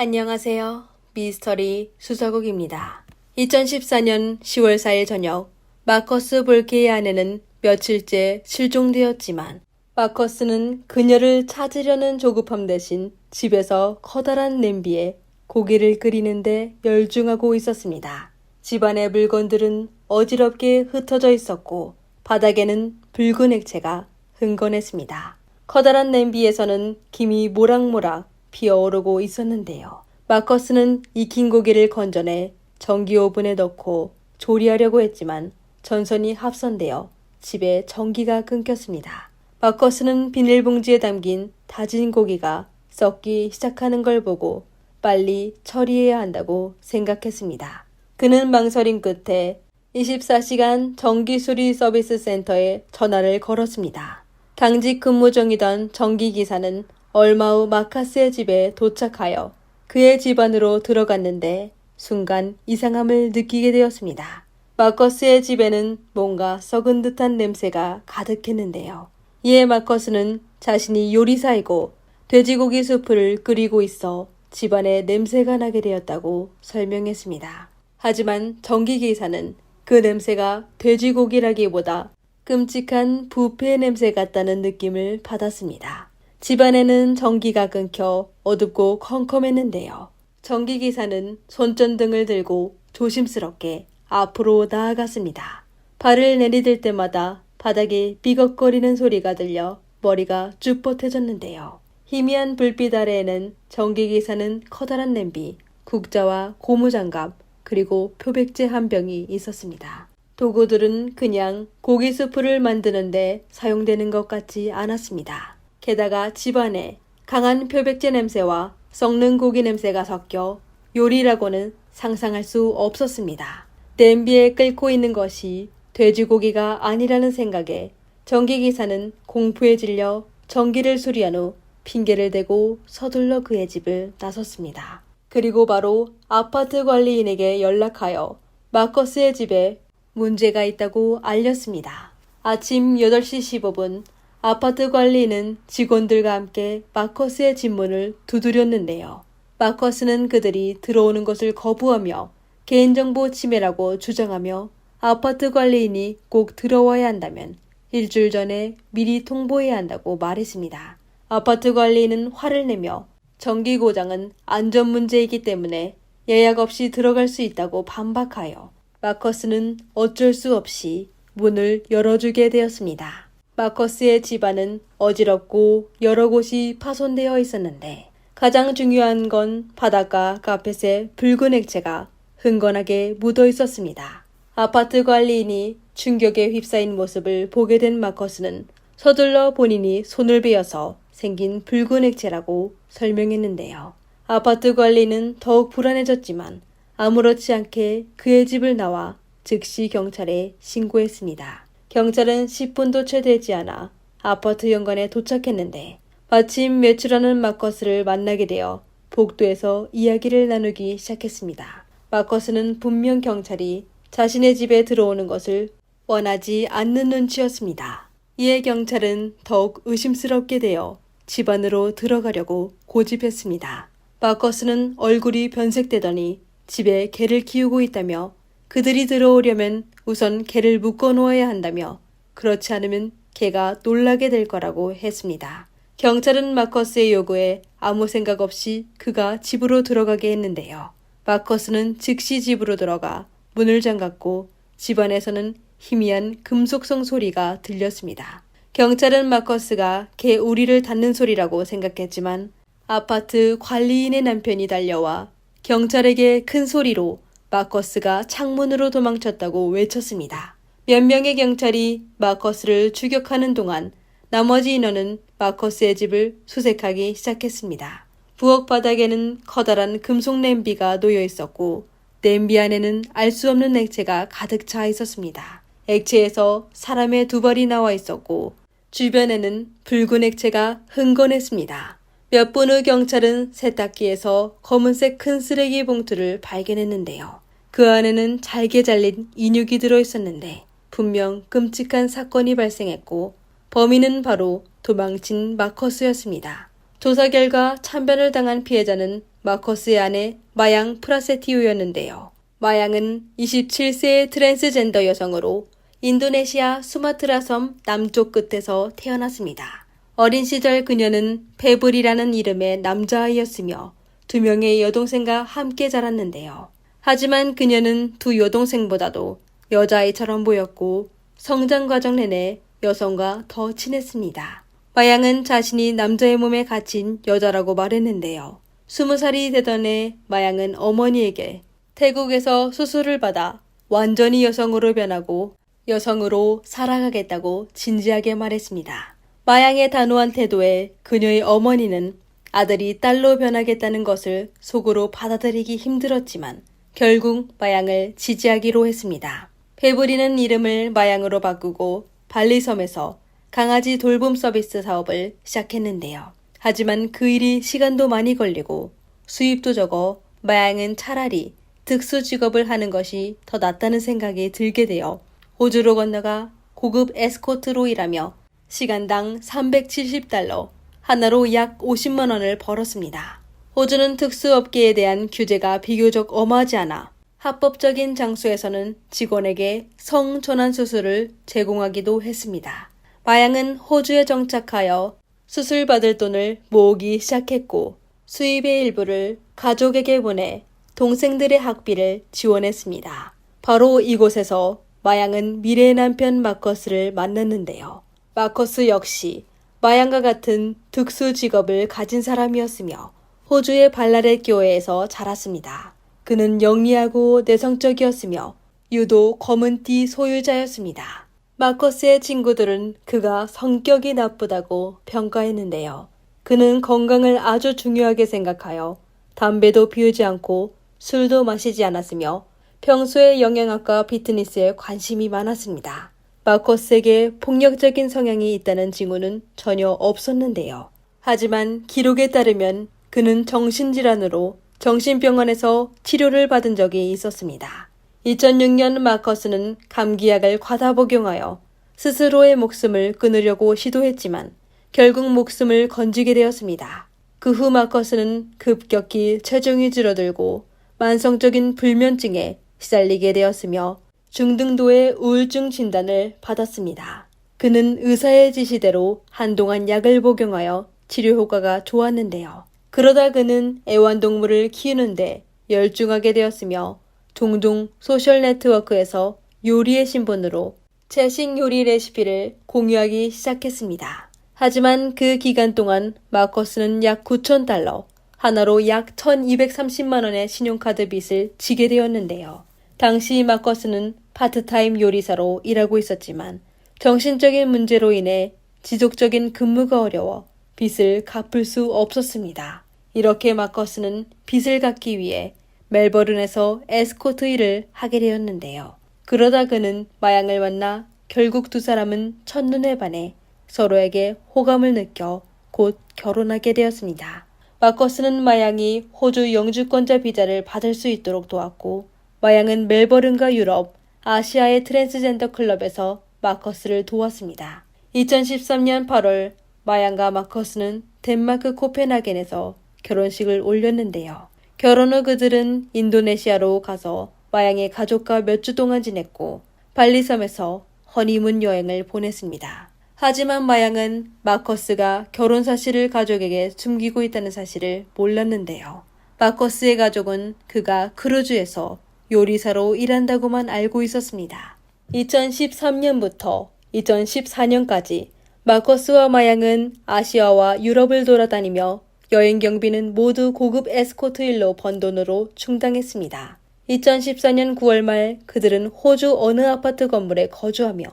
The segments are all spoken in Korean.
안녕하세요. 미스터리 수서국입니다. 2014년 10월 4일 저녁 마커스 볼케의 아내는 며칠째 실종되었지만 마커스는 그녀를 찾으려는 조급함 대신 집에서 커다란 냄비에 고기를 끓이는데 열중하고 있었습니다. 집안의 물건들은 어지럽게 흩어져 있었고 바닥에는 붉은 액체가 흥건했습니다. 커다란 냄비에서는 김이 모락모락 피어오르고 있었는데요. 마커스는 익힌 고기를 건져내 전기 오븐에 넣고 조리하려고 했지만 전선이 합선되어 집에 전기가 끊겼습니다. 마커스는 비닐봉지에 담긴 다진 고기가 썩기 시작하는 걸 보고 빨리 처리해야 한다고 생각했습니다. 그는 망설임 끝에 24시간 전기수리 서비스 센터에 전화를 걸었습니다. 당직 근무 중이던 전기기사는 얼마 후 마커스의 집에 도착하여 그의 집 안으로 들어갔는데 순간 이상함을 느끼게 되었습니다. 마커스의 집에는 뭔가 썩은 듯한 냄새가 가득했는데요. 이에 마커스는 자신이 요리사이고 돼지고기 수프를 끓이고 있어 집안에 냄새가 나게 되었다고 설명했습니다. 하지만 전기기사는 그 냄새가 돼지고기라기보다 끔찍한 부패 냄새 같다는 느낌을 받았습니다. 집안에는 전기가 끊겨 어둡고 컴컴했는데요. 전기기사는 손전등을 들고 조심스럽게 앞으로 나아갔습니다. 발을 내디딜 때마다 바닥에 삐걱거리는 소리가 들려 머리가 쭈뼛해졌는데요. 희미한 불빛 아래에는 전기기사는 커다란 냄비, 국자와 고무장갑, 그리고 표백제 한 병이 있었습니다. 도구들은 그냥 고기 수프를 만드는데 사용되는 것 같지 않았습니다. 게다가 집안에 강한 표백제 냄새와 썩는 고기 냄새가 섞여 요리라고는 상상할 수 없었습니다. 냄비에 끓고 있는 것이 돼지고기가 아니라는 생각에 전기기사는 공포에 질려 전기를 수리한 후 핑계를 대고 서둘러 그의 집을 나섰습니다. 그리고 바로 아파트 관리인에게 연락하여 마커스의 집에 문제가 있다고 알렸습니다. 아침 8시 15분 아파트 관리인은 직원들과 함께 마커스의 집 문을 두드렸는데요. 마커스는 그들이 들어오는 것을 거부하며 개인정보 침해라고 주장하며 아파트 관리인이 꼭 들어와야 한다면 일주일 전에 미리 통보해야 한다고 말했습니다. 아파트 관리인은 화를 내며 전기 고장은 안전 문제이기 때문에 예약 없이 들어갈 수 있다고 반박하여 마커스는 어쩔 수 없이 문을 열어주게 되었습니다. 마커스의 집안은 어지럽고 여러 곳이 파손되어 있었는데 가장 중요한 건 바닥과 카펫에 붉은 액체가 흥건하게 묻어 있었습니다. 아파트 관리인이 충격에 휩싸인 모습을 보게 된 마커스는 서둘러 본인이 손을 베어서 생긴 붉은 액체라고 설명했는데요. 아파트 관리는 더욱 불안해졌지만 아무렇지 않게 그의 집을 나와 즉시 경찰에 신고했습니다. 경찰은 10분도 채 되지 않아 아파트 현관에 도착했는데 마침 외출하는 마커스를 만나게 되어 복도에서 이야기를 나누기 시작했습니다. 마커스는 분명 경찰이 자신의 집에 들어오는 것을 원하지 않는 눈치였습니다. 이에 경찰은 더욱 의심스럽게 되어 집 안으로 들어가려고 고집했습니다. 마커스는 얼굴이 변색되더니 집에 개를 키우고 있다며 그들이 들어오려면 우선 개를 묶어 놓아야 한다며 그렇지 않으면 개가 놀라게 될 거라고 했습니다. 경찰은 마커스의 요구에 아무 생각 없이 그가 집으로 들어가게 했는데요. 마커스는 즉시 집으로 들어가 문을 잠갔고 집안에서는 희미한 금속성 소리가 들렸습니다. 경찰은 마커스가 개 우리를 닫는 소리라고 생각했지만 아파트 관리인의 남편이 달려와 경찰에게 큰 소리로 마커스가 창문으로 도망쳤다고 외쳤습니다. 몇 명의 경찰이 마커스를 추격하는 동안 나머지 인원은 마커스의 집을 수색하기 시작했습니다. 부엌 바닥에는 커다란 금속 냄비가 놓여 있었고 냄비 안에는 알 수 없는 액체가 가득 차 있었습니다. 액체에서 사람의 두 발이 나와 있었고 주변에는 붉은 액체가 흥건했습니다. 몇 분 후 경찰은 세탁기에서 검은색 큰 쓰레기 봉투를 발견했는데요. 그 안에는 잘게 잘린 인육이 들어있었는데 분명 끔찍한 사건이 발생했고 범인은 바로 도망친 마커스였습니다. 조사 결과 참변을 당한 피해자는 마커스의 아내 마양 프라세티우였는데요. 마양은 27세의 트랜스젠더 여성으로 인도네시아 수마트라 섬 남쪽 끝에서 태어났습니다. 어린 시절 그녀는 페블이라는 이름의 남자아이였으며 2명의 여동생과 함께 자랐는데요. 하지만 그녀는 두 여동생보다도 여자아이처럼 보였고 성장 과정 내내 여성과 더 친했습니다. 마양은 자신이 남자의 몸에 갇힌 여자라고 말했는데요. 20살이 되던 해 마양은 어머니에게 태국에서 수술을 받아 완전히 여성으로 변하고 여성으로 살아가겠다고 진지하게 말했습니다. 마양의 단호한 태도에 그녀의 어머니는 아들이 딸로 변하겠다는 것을 속으로 받아들이기 힘들었지만 결국 마양을 지지하기로 했습니다. 페브리는 이름을 마양으로 바꾸고 발리섬에서 강아지 돌봄 서비스 사업을 시작했는데요. 하지만 그 일이 시간도 많이 걸리고 수입도 적어 마양은 차라리 특수 직업을 하는 것이 더 낫다는 생각이 들게 되어 호주로 건너가 고급 에스코트로 일하며 시간당 370달러, 하나로 약 50만 원을 벌었습니다. 호주는 특수업계에 대한 규제가 비교적 엄하지 않아 합법적인 장소에서는 직원에게 성전환 수술을 제공하기도 했습니다. 마양은 호주에 정착하여 수술 받을 돈을 모으기 시작했고 수입의 일부를 가족에게 보내 동생들의 학비를 지원했습니다. 바로 이곳에서 마양은 미래의 남편 마커스를 만났는데요. 마커스 역시 마양과 같은 특수 직업을 가진 사람이었으며 호주의 발라렛 교회에서 자랐습니다. 그는 영리하고 내성적이었으며 유도 검은띠 소유자였습니다. 마커스의 친구들은 그가 성격이 나쁘다고 평가했는데요. 그는 건강을 아주 중요하게 생각하여 담배도 피우지 않고 술도 마시지 않았으며 평소에 영양학과 피트니스에 관심이 많았습니다. 마커스에게 폭력적인 성향이 있다는 징후는 전혀 없었는데요. 하지만 기록에 따르면 그는 정신질환으로 정신병원에서 치료를 받은 적이 있었습니다. 2006년 마커스는 감기약을 과다 복용하여 스스로의 목숨을 끊으려고 시도했지만 결국 목숨을 건지게 되었습니다. 그 후 마커스는 급격히 체중이 줄어들고 만성적인 불면증에 시달리게 되었으며 중등도의 우울증 진단을 받았습니다. 그는 의사의 지시대로 한동안 약을 복용하여 치료 효과가 좋았는데요. 그러다 그는 애완동물을 키우는데 열중하게 되었으며 종종 소셜 네트워크에서 요리의 신분으로 채식 요리 레시피를 공유하기 시작했습니다. 하지만 그 기간 동안 마커스는 약 9,000달러, 하나로 약 1,230만 원의 신용카드 빚을 지게 되었는데요. 당시 마커스는 파트타임 요리사로 일하고 있었지만 정신적인 문제로 인해 지속적인 근무가 어려워 빚을 갚을 수 없었습니다. 이렇게 마커스는 빚을 갚기 위해 멜버른에서 에스코트 일을 하게 되었는데요. 그러다 그는 마양을 만나 결국 두 사람은 첫눈에 반해 서로에게 호감을 느껴 곧 결혼하게 되었습니다. 마커스는 마양이 호주 영주권자 비자를 받을 수 있도록 도왔고 마양은 멜버른과 유럽, 아시아의 트랜스젠더 클럽에서 마커스를 도왔습니다. 2013년 8월 마양과 마커스는 덴마크 코펜하겐에서 결혼식을 올렸는데요. 결혼 후 그들은 인도네시아로 가서 마양의 가족과 몇 주 동안 지냈고 발리섬에서 허니문 여행을 보냈습니다. 하지만 마양은 마커스가 결혼 사실을 가족에게 숨기고 있다는 사실을 몰랐는데요. 마커스의 가족은 그가 크루즈에서 요리사로 일한다고만 알고 있었습니다. 2013년부터 2014년까지 마커스와 마양은 아시아와 유럽을 돌아다니며 여행 경비는 모두 고급 에스코트 일로 번 돈으로 충당했습니다. 2014년 9월 말 그들은 호주 어느 아파트 건물에 거주하며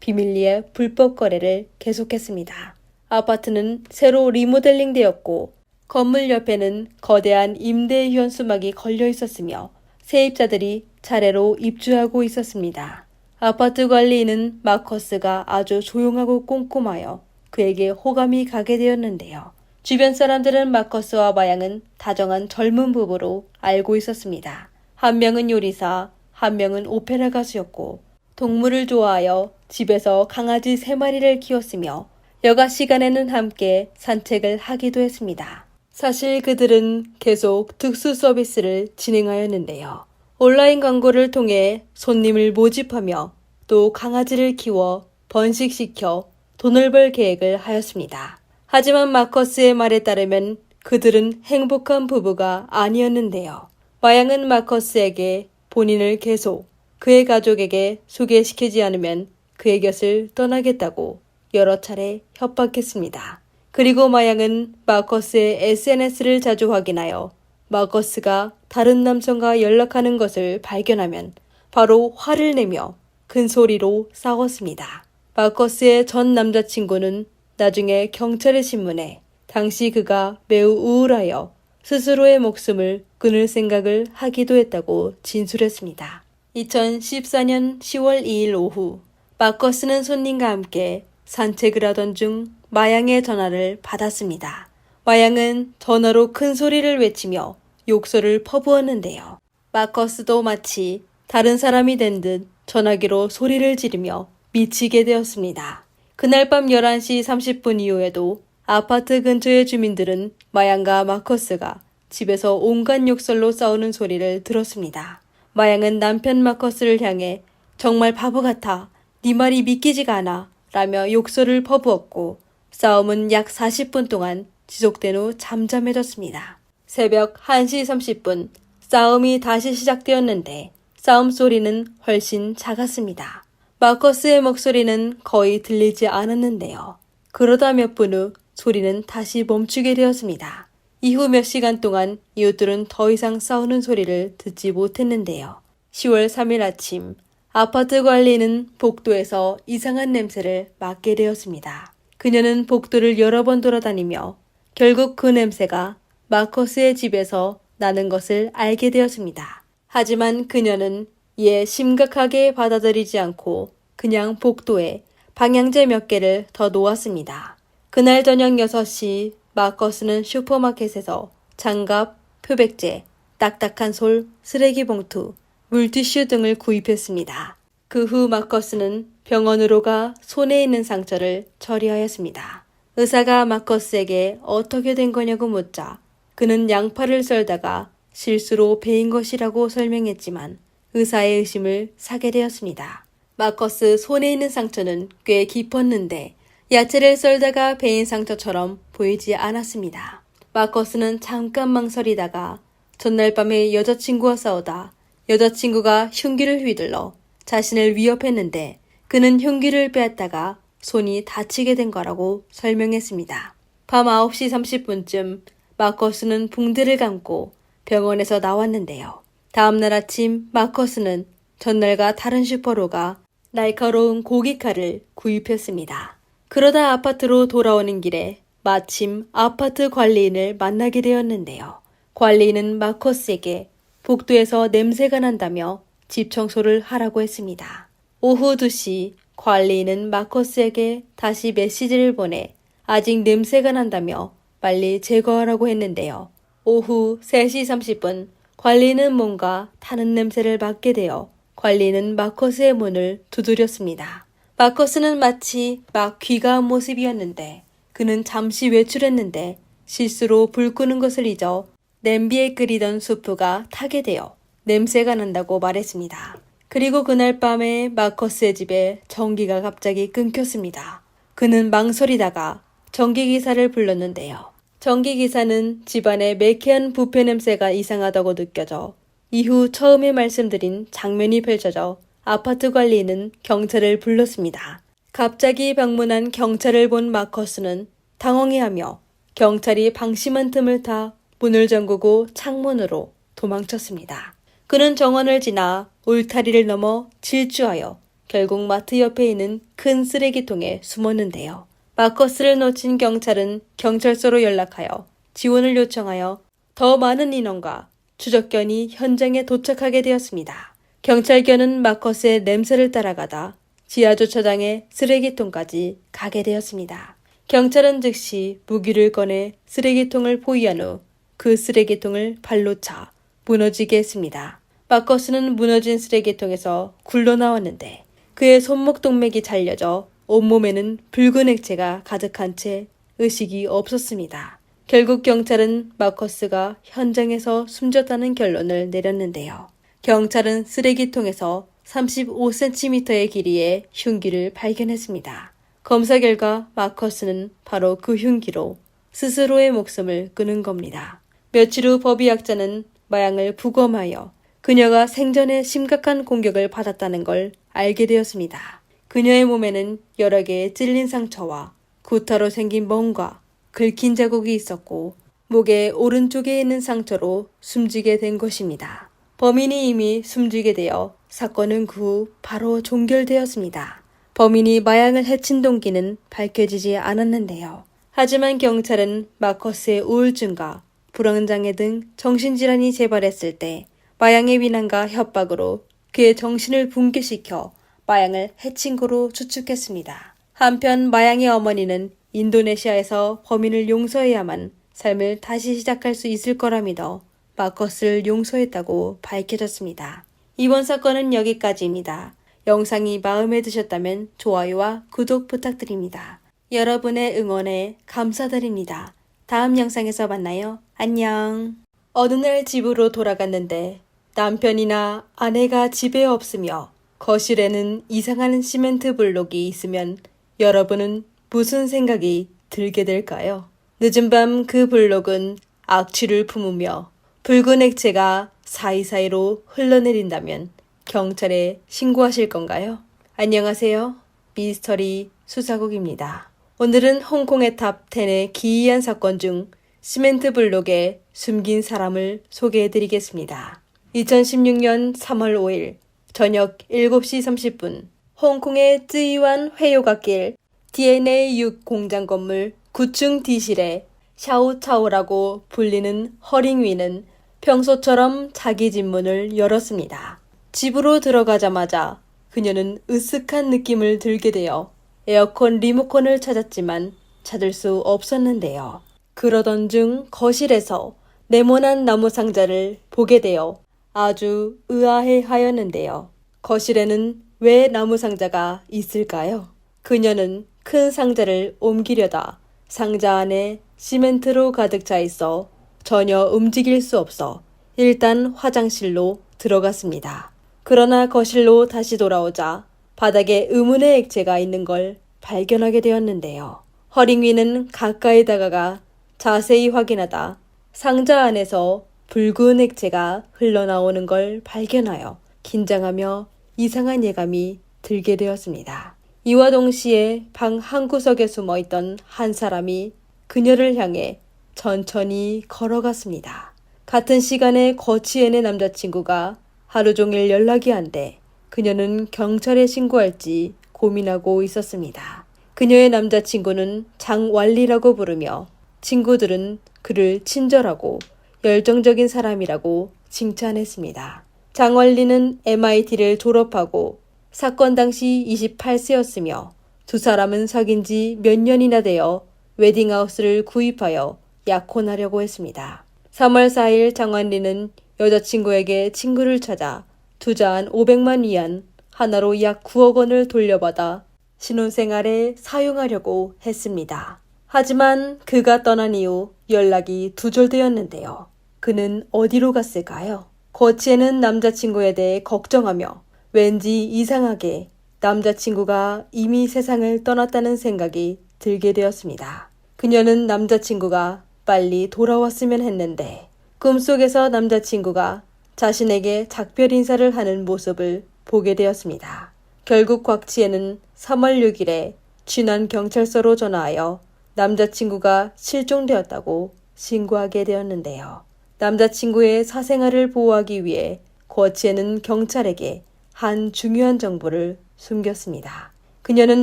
비밀리에 불법 거래를 계속했습니다. 아파트는 새로 리모델링 되었고 건물 옆에는 거대한 임대 현수막이 걸려 있었으며 세입자들이 차례로 입주하고 있었습니다. 아파트 관리인은 마커스가 아주 조용하고 꼼꼼하여 그에게 호감이 가게 되었는데요. 주변 사람들은 마커스와 마양은 다정한 젊은 부부로 알고 있었습니다. 한 명은 요리사, 한 명은 오페라 가수였고 동물을 좋아하여 집에서 강아지 3마리를 키웠으며 여가 시간에는 함께 산책을 하기도 했습니다. 사실 그들은 계속 특수 서비스를 진행하였는데요. 온라인 광고를 통해 손님을 모집하며 또 강아지를 키워 번식시켜 돈을 벌 계획을 하였습니다. 하지만 마커스의 말에 따르면 그들은 행복한 부부가 아니었는데요. 마양은 마커스에게 본인을 계속 그의 가족에게 소개시키지 않으면 그의 곁을 떠나겠다고 여러 차례 협박했습니다. 그리고 마양은 마커스의 SNS를 자주 확인하여 마커스가 다른 남성과 연락하는 것을 발견하면 바로 화를 내며 큰 소리로 싸웠습니다. 마커스의 전 남자친구는 나중에 경찰에 신문해 당시 그가 매우 우울하여 스스로의 목숨을 끊을 생각을 하기도 했다고 진술했습니다. 2014년 10월 2일 오후 마커스는 손님과 함께 산책을 하던 중 마양의 전화를 받았습니다. 마양은 전화로 큰 소리를 외치며 욕설을 퍼부었는데요. 마커스도 마치 다른 사람이 된 듯 전화기로 소리를 지르며 미치게 되었습니다. 그날 밤 11시 30분 이후에도 아파트 근처의 주민들은 마양과 마커스가 집에서 온갖 욕설로 싸우는 소리를 들었습니다. 마양은 남편 마커스를 향해 정말 바보 같아, 네 말이 믿기지가 않아 라며 욕설을 퍼부었고 싸움은 약 40분 동안 지속된 후 잠잠해졌습니다. 새벽 1시 30분 싸움이 다시 시작되었는데 싸움 소리는 훨씬 작았습니다. 마커스의 목소리는 거의 들리지 않았는데요. 그러다 몇 분 후 소리는 다시 멈추게 되었습니다. 이후 몇 시간 동안 이웃들은 더 이상 싸우는 소리를 듣지 못했는데요. 10월 3일 아침 아파트 관리는 복도에서 이상한 냄새를 맡게 되었습니다. 그녀는 복도를 여러 번 돌아다니며 결국 그 냄새가 마커스의 집에서 나는 것을 알게 되었습니다. 하지만 그녀는 이에 심각하게 받아들이지 않고 그냥 복도에 방향제 몇 개를 더 놓았습니다. 그날 저녁 6시 마커스는 슈퍼마켓에서 장갑, 표백제, 딱딱한 솔, 쓰레기 봉투, 물티슈 등을 구입했습니다. 그 후 마커스는 병원으로 가 손에 있는 상처를 처리하였습니다. 의사가 마커스에게 어떻게 된 거냐고 묻자 그는 양파를 썰다가 실수로 베인 것이라고 설명했지만 의사의 의심을 사게 되었습니다. 마커스 손에 있는 상처는 꽤 깊었는데 야채를 썰다가 베인 상처처럼 보이지 않았습니다. 마커스는 잠깐 망설이다가 전날 밤에 여자친구와 싸우다 여자친구가 흉기를 휘둘러 자신을 위협했는데 그는 흉기를 빼앗다가 손이 다치게 된 거라고 설명했습니다. 밤 9시 30분쯤 마커스는 붕대를 감고 병원에서 나왔는데요. 다음날 아침 마커스는 전날과 다른 슈퍼로 가 날카로운 고기칼을 구입했습니다. 그러다 아파트로 돌아오는 길에 마침 아파트 관리인을 만나게 되었는데요. 관리인은 마커스에게 복도에서 냄새가 난다며 집 청소를 하라고 했습니다. 오후 2시 관리인은 마커스에게 다시 메시지를 보내 아직 냄새가 난다며 빨리 제거하라고 했는데요. 오후 3시 30분 관리인은 뭔가 타는 냄새를 맡게 되어 관리인은 마커스의 문을 두드렸습니다. 마커스는 마치 막 귀가한 모습이었는데 그는 잠시 외출했는데 실수로 불 끄는 것을 잊어 냄비에 끓이던 수프가 타게 되어 냄새가 난다고 말했습니다. 그리고 그날 밤에 마커스의 집에 전기가 갑자기 끊겼습니다. 그는 망설이다가 전기기사를 불렀는데요. 전기기사는 집안에 매캐한 부패 냄새가 이상하다고 느껴져 이후 처음에 말씀드린 장면이 펼쳐져 아파트 관리인은 경찰을 불렀습니다. 갑자기 방문한 경찰을 본 마커스는 당황해하며 경찰이 방심한 틈을 타 문을 잠그고 창문으로 도망쳤습니다. 그는 정원을 지나 울타리를 넘어 질주하여 결국 마트 옆에 있는 큰 쓰레기통에 숨었는데요. 마커스를 놓친 경찰은 경찰서로 연락하여 지원을 요청하여 더 많은 인원과 추적견이 현장에 도착하게 되었습니다. 경찰견은 마커스의 냄새를 따라가다 지하주차장의 쓰레기통까지 가게 되었습니다. 경찰은 즉시 무기를 꺼내 쓰레기통을 포위한 후 그 쓰레기통을 발로 차 무너지게 했습니다. 마커스는 무너진 쓰레기통에서 굴러 나왔는데 그의 손목 동맥이 잘려져 온몸에는 붉은 액체가 가득한 채 의식이 없었습니다. 결국 경찰은 마커스가 현장에서 숨졌다는 결론을 내렸는데요. 경찰은 쓰레기통에서 35cm의 길이의 흉기를 발견했습니다. 검사 결과 마커스는 바로 그 흉기로 스스로의 목숨을 끊은 겁니다. 며칠 후 법의학자는 마양을 부검하여 그녀가 생전에 심각한 공격을 받았다는 걸 알게 되었습니다. 그녀의 몸에는 여러 개의 찔린 상처와 구타로 생긴 멍과 긁힌 자국이 있었고 목의 오른쪽에 있는 상처로 숨지게 된 것입니다. 범인이 이미 숨지게 되어 사건은 그 후 바로 종결되었습니다. 범인이 마양을 해친 동기는 밝혀지지 않았는데요. 하지만 경찰은 마커스의 우울증과 불안장애 등 정신질환이 재발했을 때 마양의 비난과 협박으로 그의 정신을 붕괴시켜 마양을 해친 거로 추측했습니다. 한편 마양의 어머니는 인도네시아에서 범인을 용서해야만 삶을 다시 시작할 수 있을 거라 믿어 마커스를 용서했다고 밝혀졌습니다. 이번 사건은 여기까지입니다. 영상이 마음에 드셨다면 좋아요와 구독 부탁드립니다. 여러분의 응원에 감사드립니다. 다음 영상에서 만나요. 안녕. 어느 날 집으로 돌아갔는데 남편이나 아내가 집에 없으며 거실에는 이상한 시멘트 블록이 있으면 여러분은 무슨 생각이 들게 될까요? 늦은 밤 그 블록은 악취를 품으며 붉은 액체가 사이사이로 흘러내린다면 경찰에 신고하실 건가요? 안녕하세요. 미스터리 수사국입니다. 오늘은 홍콩의 탑 10의 기이한 사건 중 시멘트 블록에 숨긴 사람을 소개해드리겠습니다. 2016년 3월 5일 저녁 7시 30분 홍콩의 쯔이완 회요각길 DNA 6 공장 건물 9층 D실에 샤오차오라고 불리는 허링위는 평소처럼 자기 집 문을 열었습니다. 집으로 들어가자마자 그녀는 으쓱한 느낌을 들게 되어 에어컨 리모컨을 찾았지만 찾을 수 없었는데요. 그러던 중 거실에서 네모난 나무 상자를 보게 되어 아주 의아해 하였는데요. 거실에는 왜 나무 상자가 있을까요? 그녀는 큰 상자를 옮기려다 상자 안에 시멘트로 가득 차 있어 전혀 움직일 수 없어 일단 화장실로 들어갔습니다. 그러나 거실로 다시 돌아오자 바닥에 의문의 액체가 있는 걸 발견하게 되었는데요. 허링위는 가까이 다가가 자세히 확인하다 상자 안에서 붉은 액체가 흘러나오는 걸 발견하여 긴장하며 이상한 예감이 들게 되었습니다. 이와 동시에 방 한구석에 숨어있던 한 사람이 그녀를 향해 천천히 걸어갔습니다. 같은 시간에 거치해낸 남자친구가 하루 종일 연락이 안 돼 그녀는 경찰에 신고할지 고민하고 있었습니다. 그녀의 남자친구는 장왈리라고 부르며 친구들은 그를 친절하고 열정적인 사람이라고 칭찬했습니다. 장왈리는 MIT를 졸업하고 사건 당시 28세였으며 두 사람은 사귄 지 몇 년이나 되어 웨딩하우스를 구입하여 약혼하려고 했습니다. 3월 4일 장완리는 여자친구에게 친구를 찾아 투자한 500만 위안 하나로 약 9억 원을 돌려받아 신혼생활에 사용하려고 했습니다. 하지만 그가 떠난 이후 연락이 두절되었는데요. 그는 어디로 갔을까요? 거치에는 남자친구에 대해 걱정하며 왠지 이상하게 남자친구가 이미 세상을 떠났다는 생각이 들게 되었습니다. 그녀는 남자친구가 빨리 돌아왔으면 했는데 꿈속에서 남자친구가 자신에게 작별 인사를 하는 모습을 보게 되었습니다. 결국 곽치에는 3월 6일에 진안 경찰서로 전화하여 남자친구가 실종되었다고 신고하게 되었는데요. 남자친구의 사생활을 보호하기 위해 거치에는 경찰에게 한 중요한 정보를 숨겼습니다. 그녀는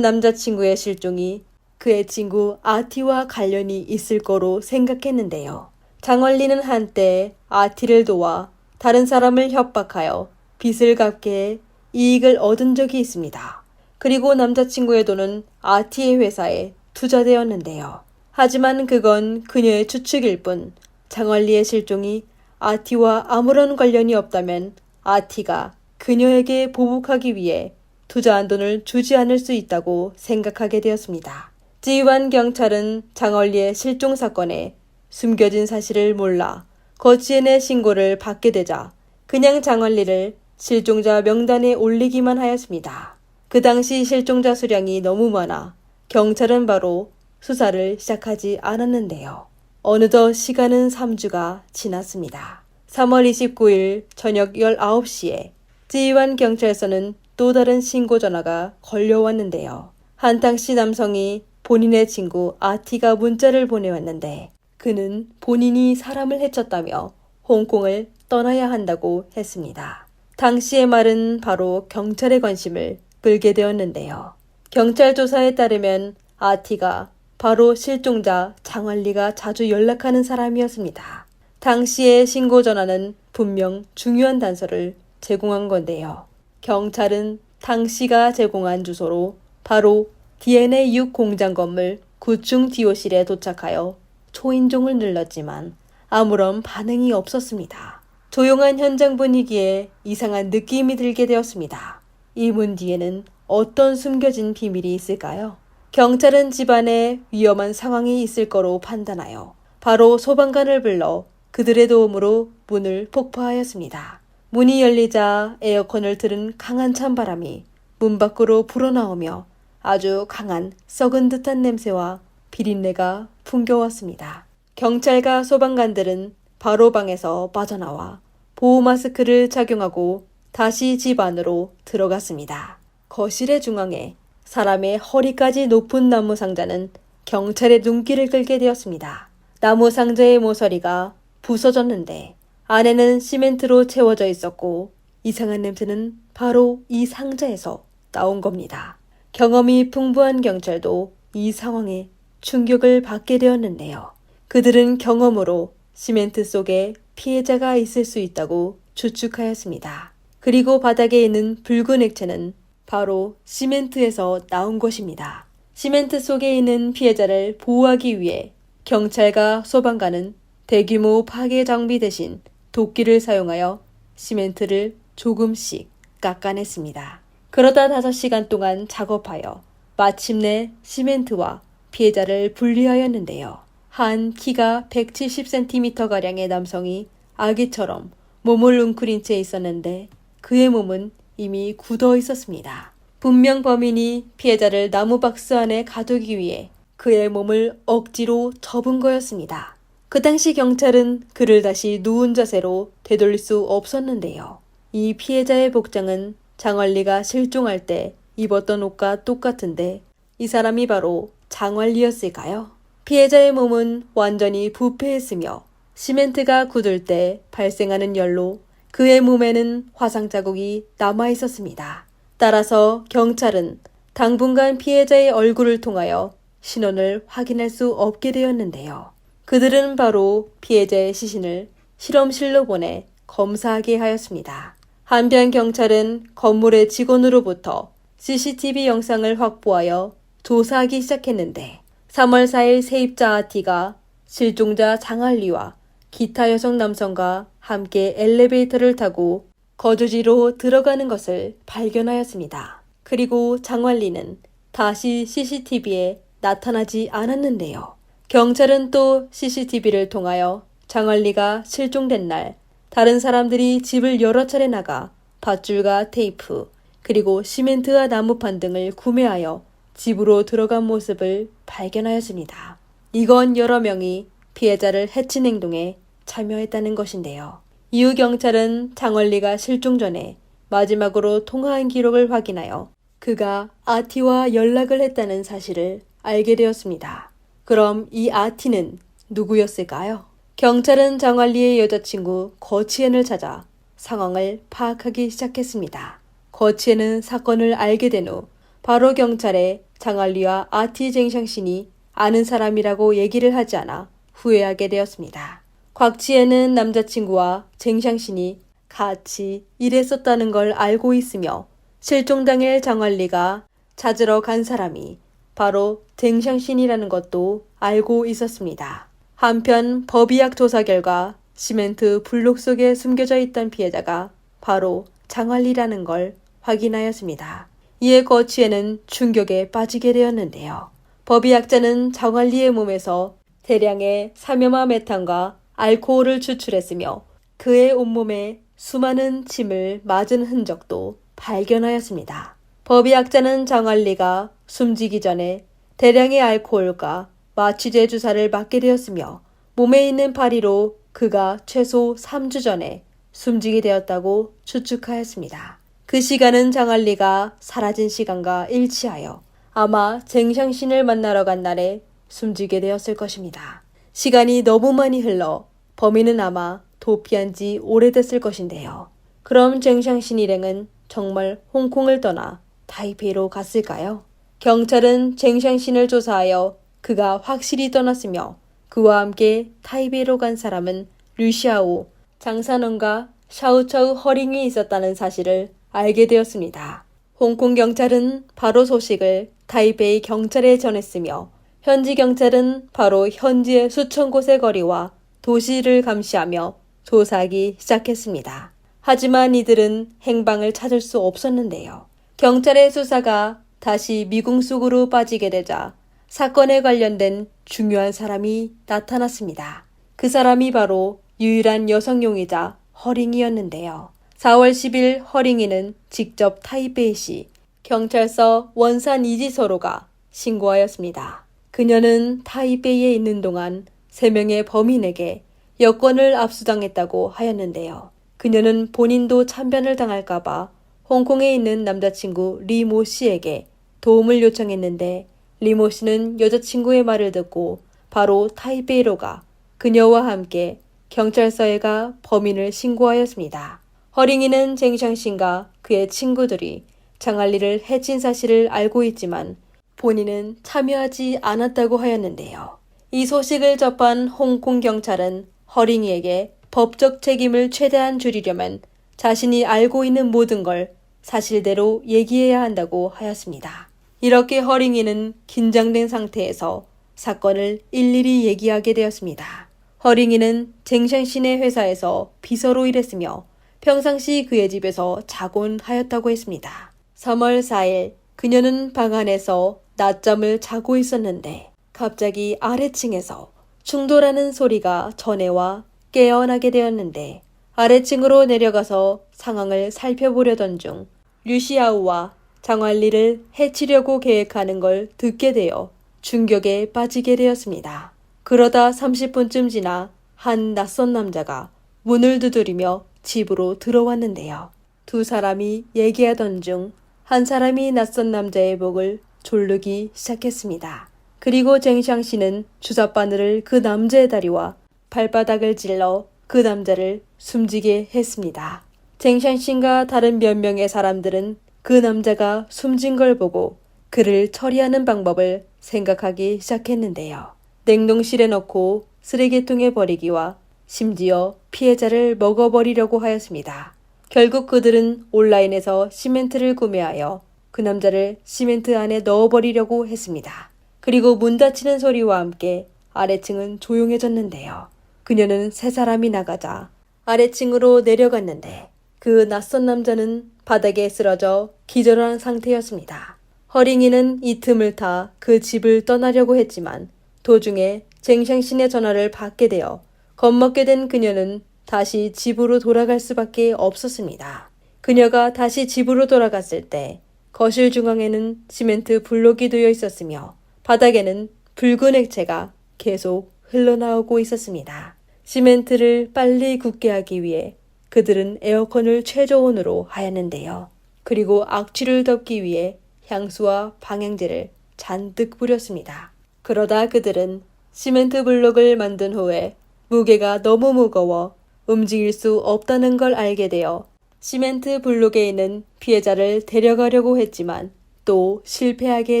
남자친구의 실종이 그의 친구 아티와 관련이 있을 거로 생각했는데요. 장원리는 한때 아티를 도와 다른 사람을 협박하여 빚을 갚게 해 이익을 얻은 적이 있습니다. 그리고 남자친구의 돈은 아티의 회사에 투자되었는데요. 하지만 그건 그녀의 추측일 뿐 장원리의 실종이 아티와 아무런 관련이 없다면 아티가 그녀에게 보복하기 위해 투자한 돈을 주지 않을 수 있다고 생각하게 되었습니다. 지휘관 경찰은 장얼리의 실종 사건에 숨겨진 사실을 몰라 거치엔의 신고를 받게 되자 그냥 장얼리를 실종자 명단에 올리기만 하였습니다. 그 당시 실종자 수량이 너무 많아 경찰은 바로 수사를 시작하지 않았는데요. 어느덧 시간은 3주가 지났습니다. 3월 29일 저녁 19시에 지휘관 경찰서는 또 다른 신고 전화가 걸려왔는데요. 한탕씨 남성이 본인의 친구 아티가 문자를 보내왔는데 그는 본인이 사람을 해쳤다며 홍콩을 떠나야 한다고 했습니다. 당시의 말은 바로 경찰의 관심을 끌게 되었는데요. 경찰 조사에 따르면 아티가 바로 실종자 장얼리가 자주 연락하는 사람이었습니다. 당시의 신고 전화는 분명 중요한 단서를 제공한 건데요. 경찰은 당시가 제공한 주소로 바로 DNA 6 공장 건물 9층 DO실에 도착하여 초인종을 눌렀지만 아무런 반응이 없었습니다. 조용한 현장 분위기에 이상한 느낌이 들게 되었습니다. 이 문 뒤에는 어떤 숨겨진 비밀이 있을까요? 경찰은 집안에 위험한 상황이 있을 거로 판단하여 바로 소방관을 불러 그들의 도움으로 문을 폭파하였습니다. 문이 열리자 에어컨을 틀은 강한 찬바람이 문 밖으로 불어나오며 아주 강한 썩은 듯한 냄새와 비린내가 풍겨왔습니다. 경찰과 소방관들은 바로 방에서 빠져나와 보호 마스크를 착용하고 다시 집 안으로 들어갔습니다. 거실의 중앙에 사람의 허리까지 높은 나무 상자는 경찰의 눈길을 끌게 되었습니다. 나무 상자의 모서리가 부서졌는데 안에는 시멘트로 채워져 있었고 이상한 냄새는 바로 이 상자에서 나온 겁니다. 경험이 풍부한 경찰도 이 상황에 충격을 받게 되었는데요. 그들은 경험으로 시멘트 속에 피해자가 있을 수 있다고 추측하였습니다. 그리고 바닥에 있는 붉은 액체는 바로 시멘트에서 나온 것입니다. 시멘트 속에 있는 피해자를 보호하기 위해 경찰과 소방관은 대규모 파괴 장비 대신 도끼를 사용하여 시멘트를 조금씩 깎아냈습니다. 그러다 5시간 동안 작업하여 마침내 시멘트와 피해자를 분리하였는데요. 한 키가 170cm가량의 남성이 아기처럼 몸을 웅크린 채 있었는데 그의 몸은 이미 굳어 있었습니다. 분명 범인이 피해자를 나무 박스 안에 가두기 위해 그의 몸을 억지로 접은 거였습니다. 그 당시 경찰은 그를 다시 누운 자세로 되돌릴 수 없었는데요. 이 피해자의 복장은 장얼리가 실종할 때 입었던 옷과 똑같은데 이 사람이 바로 장얼리였을까요? 피해자의 몸은 완전히 부패했으며 시멘트가 굳을 때 발생하는 열로 그의 몸에는 화상 자국이 남아 있었습니다. 따라서 경찰은 당분간 피해자의 얼굴을 통하여 신원을 확인할 수 없게 되었는데요. 그들은 바로 피해자의 시신을 실험실로 보내 검사하게 하였습니다. 한편 경찰은 건물의 직원으로부터 CCTV 영상을 확보하여 조사하기 시작했는데 3월 4일 세입자 아티가 실종자 장얼리와 기타 여성 남성과 함께 엘리베이터를 타고 거주지로 들어가는 것을 발견하였습니다. 그리고 장얼리는 다시 CCTV에 나타나지 않았는데요. 경찰은 또 CCTV를 통하여 장얼리가 실종된 날 다른 사람들이 집을 여러 차례 나가 밧줄과 테이프 그리고 시멘트와 나무판 등을 구매하여 집으로 들어간 모습을 발견하였습니다. 이건 여러 명이 피해자를 해친 행동에 참여했다는 것인데요. 이후 경찰은 장얼리가 실종 전에 마지막으로 통화한 기록을 확인하여 그가 아티와 연락을 했다는 사실을 알게 되었습니다. 그럼 이 아티는 누구였을까요? 경찰은 장얼리의 여자친구 거치엔을 찾아 상황을 파악하기 시작했습니다. 거치엔은 사건을 알게 된 후 바로 경찰에 장얼리와 아티 쟁샹신이 아는 사람이라고 얘기를 하지 않아 후회하게 되었습니다. 곽치엔은 남자친구와 쟁샹신이 같이 일했었다는 걸 알고 있으며 실종당일 장얼리가 찾으러 간 사람이 바로 쟁샹신이라는 것도 알고 있었습니다. 한편 법의학 조사 결과 시멘트 블록 속에 숨겨져 있던 피해자가 바로 장얼리라는 걸 확인하였습니다. 이에 거취에는 충격에 빠지게 되었는데요. 법의학자는 장활리의 몸에서 대량의 삼염화 메탄과 알코올을 추출했으며 그의 온몸에 수많은 침을 맞은 흔적도 발견하였습니다. 법의학자는 장활리가 숨지기 전에 대량의 알코올과 마취제 주사를 맞게 되었으며 몸에 있는 파리로 그가 최소 3주 전에 숨지게 되었다고 추측하였습니다. 그 시간은 장활리가 사라진 시간과 일치하여 아마 쟁샹신을 만나러 간 날에 숨지게 되었을 것입니다. 시간이 너무 많이 흘러 범인은 아마 도피한 지 오래됐을 것인데요. 그럼 쟁샹신 일행은 정말 홍콩을 떠나 타이페이로 갔을까요? 경찰은 쟁샹신을 조사하여 그가 확실히 떠났으며 그와 함께 타이베이로 간 사람은 류시아오, 장산원과 샤오차우 허링이 있었다는 사실을 알게 되었습니다. 홍콩 경찰은 바로 소식을 타이베이 경찰에 전했으며 현지 경찰은 바로 현지의 수천 곳의 거리와 도시를 감시하며 조사하기 시작했습니다. 하지만 이들은 행방을 찾을 수 없었는데요. 경찰의 수사가 다시 미궁 속으로 빠지게 되자 사건에 관련된 중요한 사람이 나타났습니다. 그 사람이 바로 유일한 여성용의자 허링이었는데요. 4월 10일 허링이는 직접 타이베이시 경찰서 원산 이지서로가 신고하였습니다. 그녀는 타이베이에 있는 동안 3명의 범인에게 여권을 압수당했다고 하였는데요. 그녀는 본인도 참변을 당할까봐 홍콩에 있는 남자친구 리모 씨에게 도움을 요청했는데 리모 씨는 여자친구의 말을 듣고 바로 타이베이로 가 그녀와 함께 경찰서에 가 범인을 신고하였습니다. 허링이는 쟁샹신과 그의 친구들이 장할리를 해친 사실을 알고 있지만 본인은 참여하지 않았다고 하였는데요. 이 소식을 접한 홍콩 경찰은 허링이에게 법적 책임을 최대한 줄이려면 자신이 알고 있는 모든 걸 사실대로 얘기해야 한다고 하였습니다. 이렇게 허링이는 긴장된 상태에서 사건을 일일이 얘기하게 되었습니다. 허링이는 쟁샹신의 회사에서 비서로 일했으며 평상시 그의 집에서 자곤 하였다고 했습니다. 3월 4일 그녀는 방 안에서 낮잠을 자고 있었는데 갑자기 아래층에서 충돌하는 소리가 전해와 깨어나게 되었는데 아래층으로 내려가서 상황을 살펴보려던 중 류시아우와 장활리를 해치려고 계획하는 걸 듣게 되어 충격에 빠지게 되었습니다. 그러다 30분쯤 지나 한 낯선 남자가 문을 두드리며 집으로 들어왔는데요. 두 사람이 얘기하던 중 한 사람이 낯선 남자의 목을 조르기 시작했습니다. 그리고 쟁샹씨는 주사바늘을 그 남자의 다리와 발바닥을 찔러 그 남자를 숨지게 했습니다. 쟁샹씨과 다른 몇 명의 사람들은 그 남자가 숨진 걸 보고 그를 처리하는 방법을 생각하기 시작했는데요. 냉동실에 넣고 쓰레기통에 버리기와 심지어 피해자를 먹어버리려고 하였습니다. 결국 그들은 온라인에서 시멘트를 구매하여 그 남자를 시멘트 안에 넣어버리려고 했습니다. 그리고 문 닫히는 소리와 함께 아래층은 조용해졌는데요. 그녀는 세 사람이 나가자 아래층으로 내려갔는데 그 낯선 남자는 바닥에 쓰러져 기절한 상태였습니다. 허링이는 이 틈을 타 그 집을 떠나려고 했지만 도중에 쟁샹신의 전화를 받게 되어 겁먹게 된 그녀는 다시 집으로 돌아갈 수밖에 없었습니다. 그녀가 다시 집으로 돌아갔을 때 거실 중앙에는 시멘트 블록이 놓여 있었으며 바닥에는 붉은 액체가 계속 흘러나오고 있었습니다. 시멘트를 빨리 굳게 하기 위해 그들은 에어컨을 최저온으로 하였는데요. 그리고 악취를 덮기 위해 향수와 방향제를 잔뜩 뿌렸습니다. 그러다 그들은 시멘트 블록을 만든 후에 무게가 너무 무거워 움직일 수 없다는 걸 알게 되어 시멘트 블록에 있는 피해자를 데려가려고 했지만 또 실패하게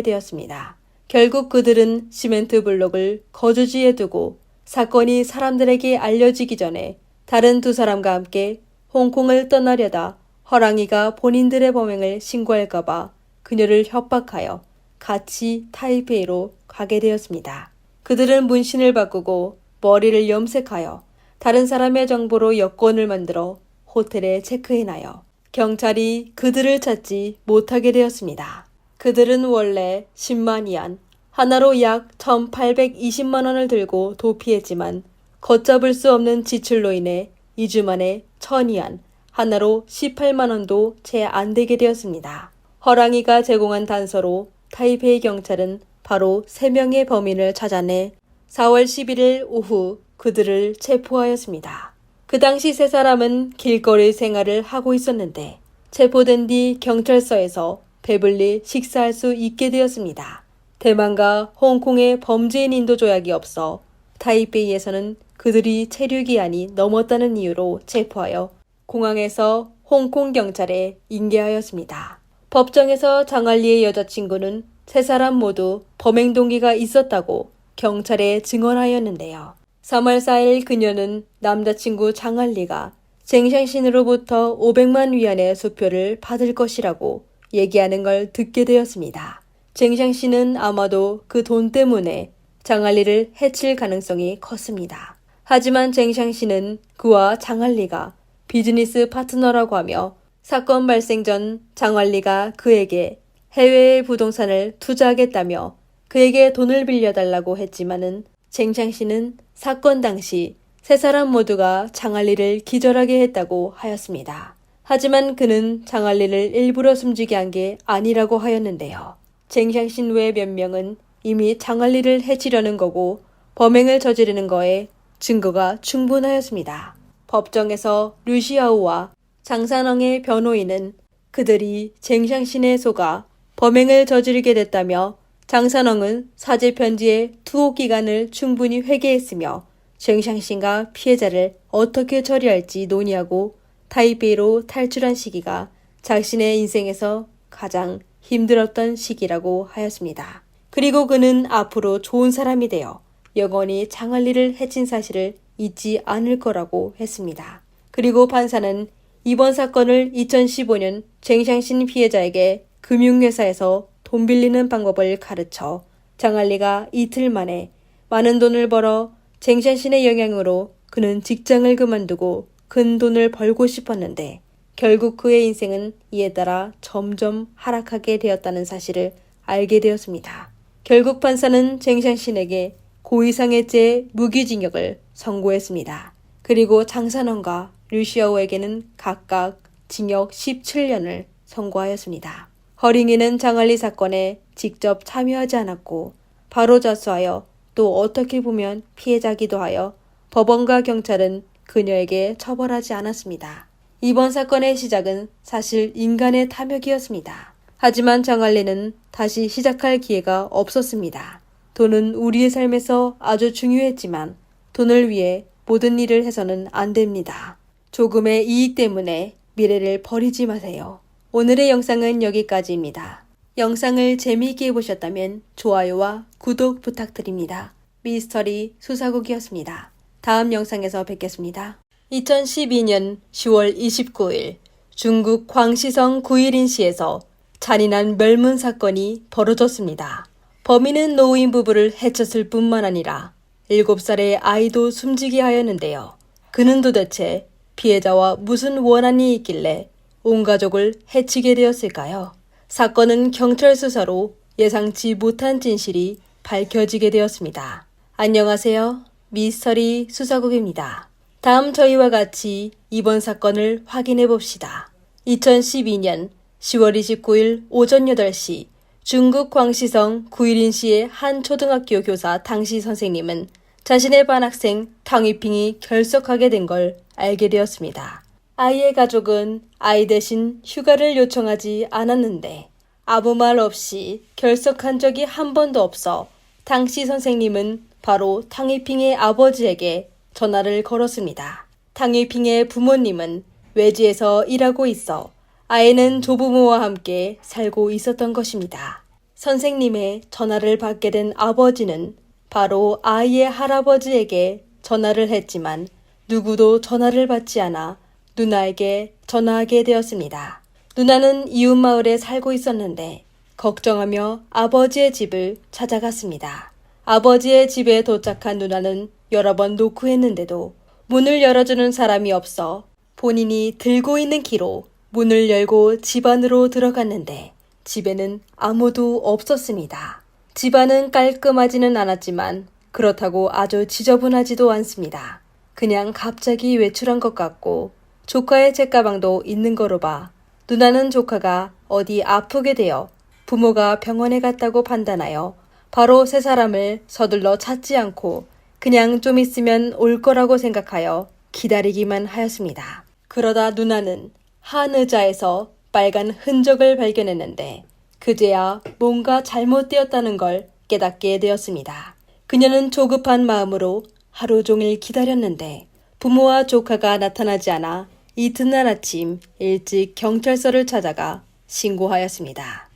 되었습니다. 결국 그들은 시멘트 블록을 거주지에 두고 사건이 사람들에게 알려지기 전에 다른 두 사람과 함께 홍콩을 떠나려다 허랑이가 본인들의 범행을 신고할까봐 그녀를 협박하여 같이 타이페이로 가게 되었습니다. 그들은 문신을 바꾸고 머리를 염색하여 다른 사람의 정보로 여권을 만들어 호텔에 체크인하여 경찰이 그들을 찾지 못하게 되었습니다. 그들은 원래 10만 위안, 하나로 약 1,820만 원을 들고 도피했지만 걷잡을 수 없는 지출로 인해 2주 만에 1,000위안, 하나로 18만 원도 채 안 되게 되었습니다. 허랑이가 제공한 단서로 타이베이 경찰은 바로 3명의 범인을 찾아내 4월 11일 오후 그들을 체포하였습니다. 그 당시 3사람은 길거리 생활을 하고 있었는데 체포된 뒤 경찰서에서 배불리 식사할 수 있게 되었습니다. 대만과 홍콩에 범죄인 인도 조약이 없어 타이베이에서는 그들이 체류기한이 넘었다는 이유로 체포하여 공항에서 홍콩 경찰에 인계하였습니다. 법정에서 장알리의 여자친구는 3사람 모두 범행 동기가 있었다고 경찰에 증언하였는데요. 3월 4일 그녀는 남자친구 장알리가 쟁샹신으로부터 500만 위안의 수표를 받을 것이라고 얘기하는 걸 듣게 되었습니다. 쟁샹신은 아마도 그 돈 때문에 장알리를 해칠 가능성이 컸습니다. 하지만 쟁샹신은 그와 장알리가 비즈니스 파트너라고 하며 사건 발생 전 장알리가 그에게 해외의 부동산을 투자하겠다며 그에게 돈을 빌려달라고 했지만은 쟁샹신은 사건 당시 3사람 모두가 장알리를 기절하게 했다고 하였습니다. 하지만 그는 장알리를 일부러 숨지게 한 게 아니라고 하였는데요. 쟁샹신 외 몇 명은 이미 장알리를 해치려는 거고 범행을 저지르는 거에 증거가 충분하였습니다. 법정에서 류시아오와 장산엉의 변호인은 그들이 쟁샹신에 속아 범행을 저지르게 됐다며 장산엉은 사제 편지의 투옥 기간을 충분히 회개했으며 쟁샹신과 피해자를 어떻게 처리할지 논의하고 타이베이로 탈출한 시기가 자신의 인생에서 가장 힘들었던 시기라고 하였습니다. 그리고 그는 앞으로 좋은 사람이 되어 영원히 장알리를 해친 사실을 잊지 않을 거라고 했습니다. 그리고 판사는 이번 사건을 2015년 쟁샹신 피해자에게 금융회사에서 돈 빌리는 방법을 가르쳐 장알리가 이틀 만에 많은 돈을 벌어 쟁샹신의 영향으로 그는 직장을 그만두고 큰 돈을 벌고 싶었는데 결국 그의 인생은 이에 따라 점점 하락하게 되었다는 사실을 알게 되었습니다. 결국 판사는 쟁샹신에게 고의상해죄 무기징역을 선고했습니다. 그리고 장산원과 류시아오에게는 각각 징역 17년을 선고하였습니다. 허링이는 장알리 사건에 직접 참여하지 않았고 바로 자수하여 또 어떻게 보면 피해자기도 하여 법원과 경찰은 그녀에게 처벌하지 않았습니다. 이번 사건의 시작은 사실 인간의 탐욕이었습니다. 하지만 장알리는 다시 시작할 기회가 없었습니다. 돈은 우리의 삶에서 아주 중요했지만 돈을 위해 모든 일을 해서는 안 됩니다. 조금의 이익 때문에 미래를 버리지 마세요. 오늘의 영상은 여기까지입니다. 영상을 재미있게 보셨다면 좋아요와 구독 부탁드립니다. 미스터리 수사국이었습니다. 다음 영상에서 뵙겠습니다. 2012년 10월 29일 중국 광시성 구일인시에서 잔인한 멸문 사건이 벌어졌습니다. 범인은 노인 부부를 해쳤을 뿐만 아니라 7살의 아이도 숨지게 하였는데요. 그는 도대체 피해자와 무슨 원한이 있길래 온 가족을 해치게 되었을까요? 사건은 경찰 수사로 예상치 못한 진실이 밝혀지게 되었습니다. 안녕하세요. 미스터리 수사국입니다. 다음 저희와 같이 이번 사건을 확인해 봅시다. 2012년 10월 29일 오전 8시 중국 광시성 구일인시의 한 초등학교 교사 당시 선생님은 자신의 반 학생 탕위핑이 결석하게 된 걸 알게 되었습니다. 아이의 가족은 아이 대신 휴가를 요청하지 않았는데 아무 말 없이 결석한 적이 한 번도 없어 당시 선생님은 바로 탕위핑의 아버지에게 전화를 걸었습니다. 탕위핑의 부모님은 외지에서 일하고 있어 아이는 조부모와 함께 살고 있었던 것입니다. 선생님의 전화를 받게 된 아버지는 바로 아이의 할아버지에게 전화를 했지만 누구도 전화를 받지 않아 누나에게 전화하게 되었습니다. 누나는 이웃마을에 살고 있었는데 걱정하며 아버지의 집을 찾아갔습니다. 아버지의 집에 도착한 누나는 여러 번 노크했는데도 문을 열어주는 사람이 없어 본인이 들고 있는 키로 문을 열고 집 안으로 들어갔는데 집에는 아무도 없었습니다. 집안은 깔끔하지는 않았지만 그렇다고 아주 지저분하지도 않습니다. 그냥 갑자기 외출한 것 같고 조카의 책가방도 있는 거로 봐 누나는 조카가 어디 아프게 되어 부모가 병원에 갔다고 판단하여 바로 세 사람을 서둘러 찾지 않고 그냥 좀 있으면 올 거라고 생각하여 기다리기만 하였습니다. 그러다 누나는 한 의자에서 빨간 흔적을 발견했는데 그제야 뭔가 잘못되었다는 걸 깨닫게 되었습니다. 그녀는 조급한 마음으로 하루 종일 기다렸는데 부모와 조카가 나타나지 않아 이튿날 아침 일찍 경찰서를 찾아가 신고하였습니다.